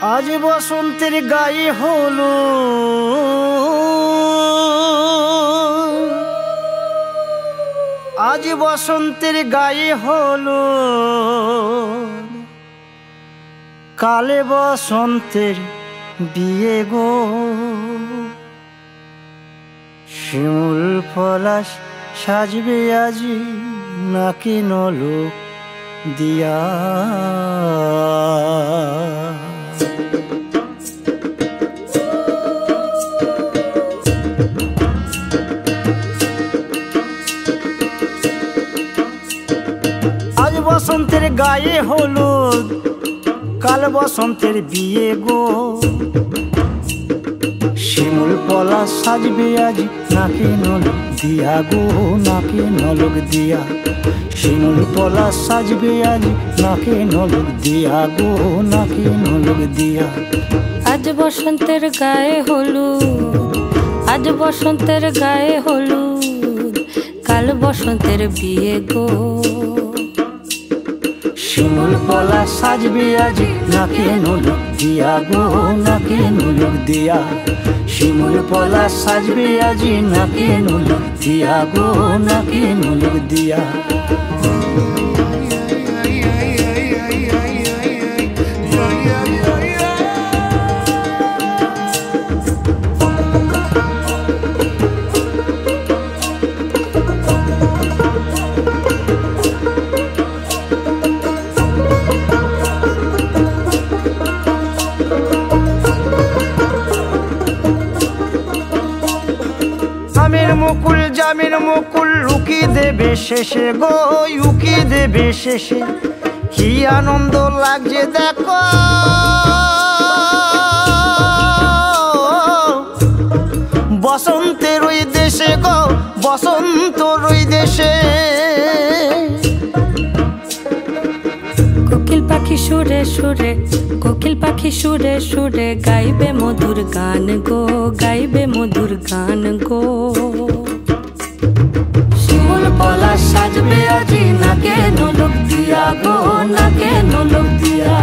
আজ বসন্তের গায়ে হলো আজ বসন্তের গায়ে হলো কালে বসন্তের বিয়ে গো। শিমুল পলাশ সাজবে আজি নাকি নলক দিয়া। আজ বসন্তের গায়ে হলুদ কাল বসন্তের বিয়ে গো। শিমুল পলাশ সাজবে আজি নাকি নলক দিয়া গো, নাকি নলক দিয়া। শিমুল পলাশ সাজবে আজি নাকি নলক দিয়া গো, নাকি নলক দিয়া। আজ বসন্তের গায়ে হলুদ আজ বসন্তের গায়ে হলুদ কাল বসন্তের বিয়ে গো। শিমুল পলাশ সাজবে আজি নাকি নলক দিয়া গো, নাকি নলক দিয়া। শিমুল পলাশ সাজবে আজি নাকি নলক দিয়া গো, নাকি নলক দিয়া। জামের মুকুল জামের মুকুল লুকি দেবে শেষে গো, লুকি দেবে শেষে। কি আনন্দ লাগছে দেখো বসন্তের ওই দেশে গো, বসন্তর ওই দেশে। কোকিল পাখি সুরে সুরে কোকিল পাখি সুরে সুরে গাইবে মধুর গান গো, গাইবে মধুর গান গো। শিমুল পলাশ সাজবে আজি নাকে নলক দিয়া গো, নাকে নলক দিয়া।